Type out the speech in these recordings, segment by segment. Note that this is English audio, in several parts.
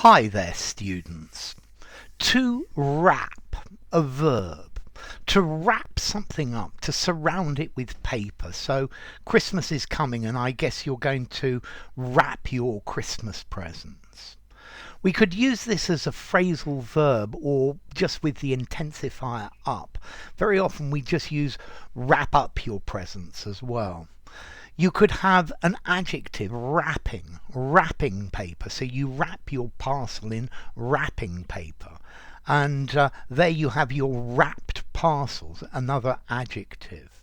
Hi there, students. To wrap, a verb. To wrap something up, to surround it with paper. So Christmas is coming and I guess you're going to wrap your Christmas presents. We could use this as a phrasal verb or just with the intensifier up. Very often we just use wrap up your presents as well. You could have an adjective, wrapping paper. So you wrap your parcel in wrapping paper. And there you have your wrapped parcels, another adjective.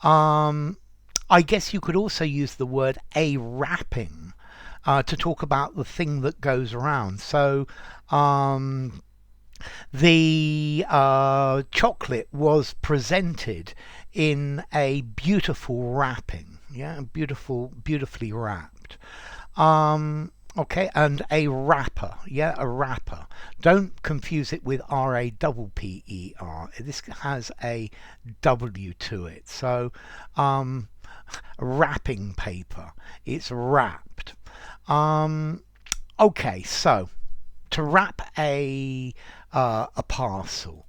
I guess you could also use the word a wrapping to talk about the thing that goes around. So the chocolate was presented in a beautiful wrapping. Yeah, beautifully wrapped. Okay, and a wrapper. Yeah, a wrapper. Don't confuse it with R-A-P-P-E-R. This has a W to it. So, wrapping paper. It's wrapped. Okay, so to wrap a parcel,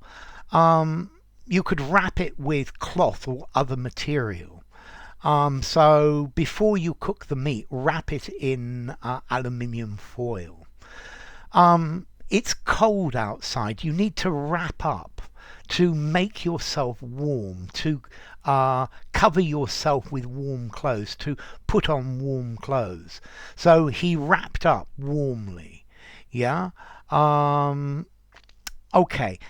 you could wrap it with cloth or other material. So before you cook the meat, wrap it in aluminium foil. It's cold outside. You need to wrap up to make yourself warm, to cover yourself with warm clothes, to put on warm clothes. So he wrapped up warmly. Yeah. Okay.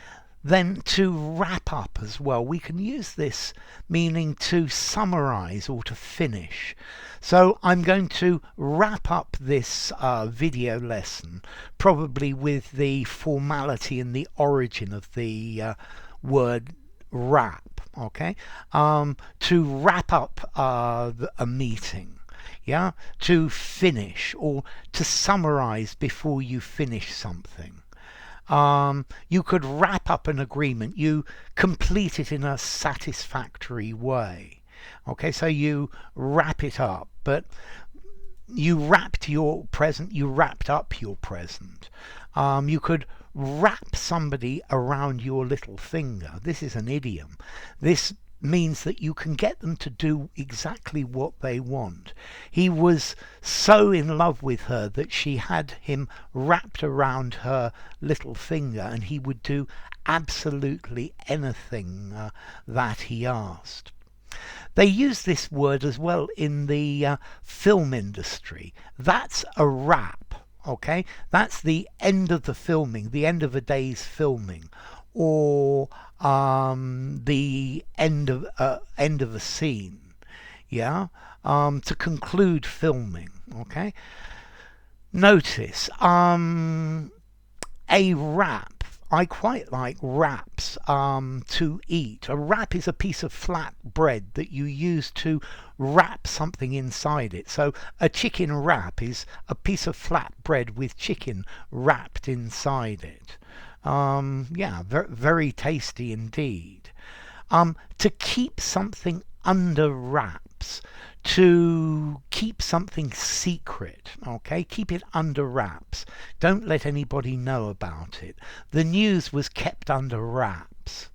Then to wrap up as well, we can use this meaning to summarize or to finish. So I'm going to wrap up this video lesson probably with the formality and the origin of the word wrap. Okay, to wrap up a meeting. Yeah, to finish or to summarize before you finish something. You could wrap up an agreement. You complete it in a satisfactory way. Okay, so you wrap it up, but you wrapped your present, you wrapped up your present. You could wrap somebody around your little finger. This is an idiom. This means that you can get them to do exactly what they want. He was so in love with her that she had him wrapped around her little finger and he would do absolutely anything that he asked. They use this word as well in the film industry. That's a wrap. Okay, that's the end of the filming, the end of a day's filming, or the end of a scene. Yeah, to conclude filming. Okay. Notice a wrap. I quite like wraps to eat. A wrap is a piece of flat bread that you use to wrap something inside it. So a chicken wrap is a piece of flat bread with chicken wrapped inside it. Yeah, very tasty indeed. To keep something under wraps, to keep something secret, okay? Keep it under wraps. Don't let anybody know about it. The news was kept under wraps.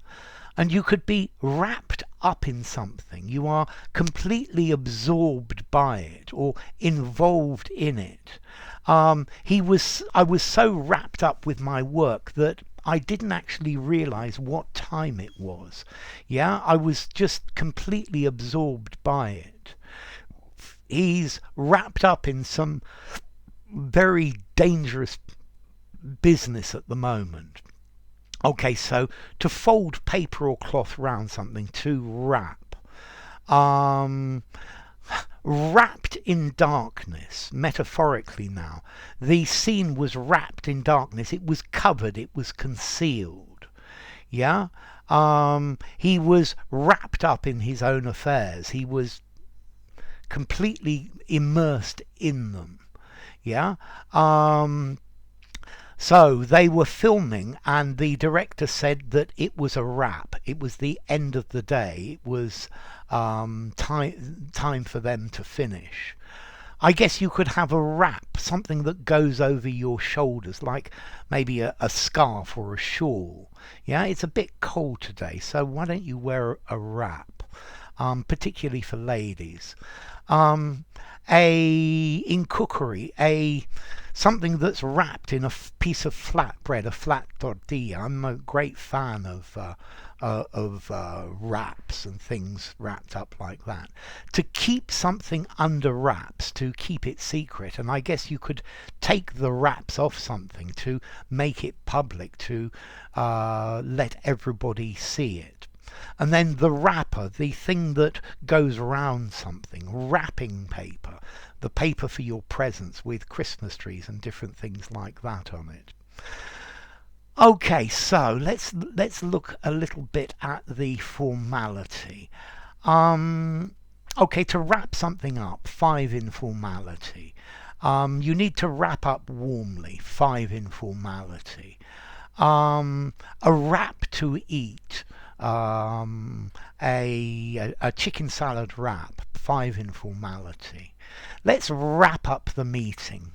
And you could be wrapped up in something. You are completely absorbed by it or involved in it. I was so wrapped up with my work that I didn't actually realize what time it was. Yeah, I was just completely absorbed by it. He's wrapped up in some very dangerous business at the moment. Okay, so to fold paper or cloth round something, to wrap. Wrapped in darkness, metaphorically now. The scene was wrapped in darkness. It was covered. It was concealed. Yeah? He was wrapped up in his own affairs. He was completely immersed in them. Yeah? So they were filming and the director said that it was a wrap. It was the end of the day. It was time for them to finish. I guess you could have a wrap, something that goes over your shoulders, like maybe a scarf or a shawl. Yeah, it's a bit cold today, so why don't you wear a wrap, particularly for ladies. Um, in cookery, a something that's wrapped in a piece of flatbread, a flat tortilla. I'm a great fan of wraps and things wrapped up like that. To keep something under wraps, to keep it secret, and I guess you could take the wraps off something to make it public, to let everybody see it. And then the wrapper, the thing that goes around something, wrapping paper, the paper for your presents with Christmas trees and different things like that on it. Okay, so let's look a little bit at the formality. Okay, to wrap something up, 5 informality. You need to wrap up warmly, 5 informality. A wrap to eat, a chicken salad wrap, 5 informality. Let's wrap up the meeting.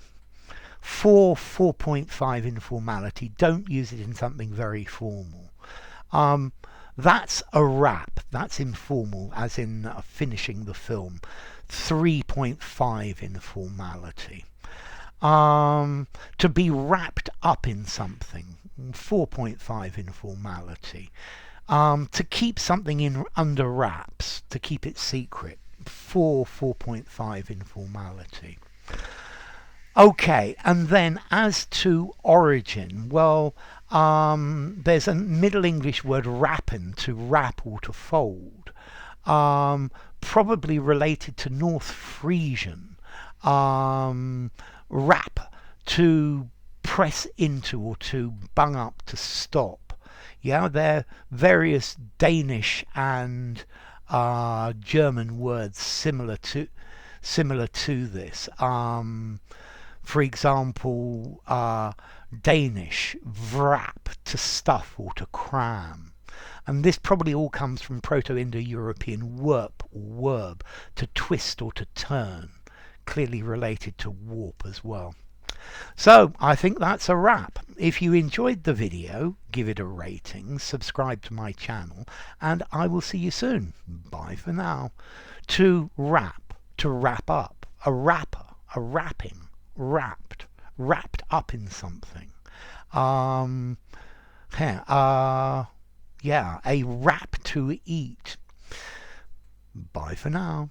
4.5 informality. Don't use it in something very formal. That's a wrap. That's informal, as in finishing the film. 3.5 informality. To be wrapped up in something. 4.5 informality. To keep something in under wraps, to keep it secret. 4.5 informality. Okay, and then as to origin, well, there's a Middle English word rappen, to wrap or to fold, probably related to North Frisian. Wrap, to press into or to bung up, to stop. Yeah, there are various Danish and German words similar to this. For example, Danish, wrap, to stuff or to cram. And this probably all comes from Proto-Indo-European warp or werb, to twist or to turn, clearly related to warp as well. So I think that's a wrap. If you enjoyed the video, give it a rating, subscribe to my channel, and I will see you soon. Bye for now. To wrap, to wrap up, a wrapper, a wrapping, wrapped up in something. Yeah, a wrap to eat. Bye for now.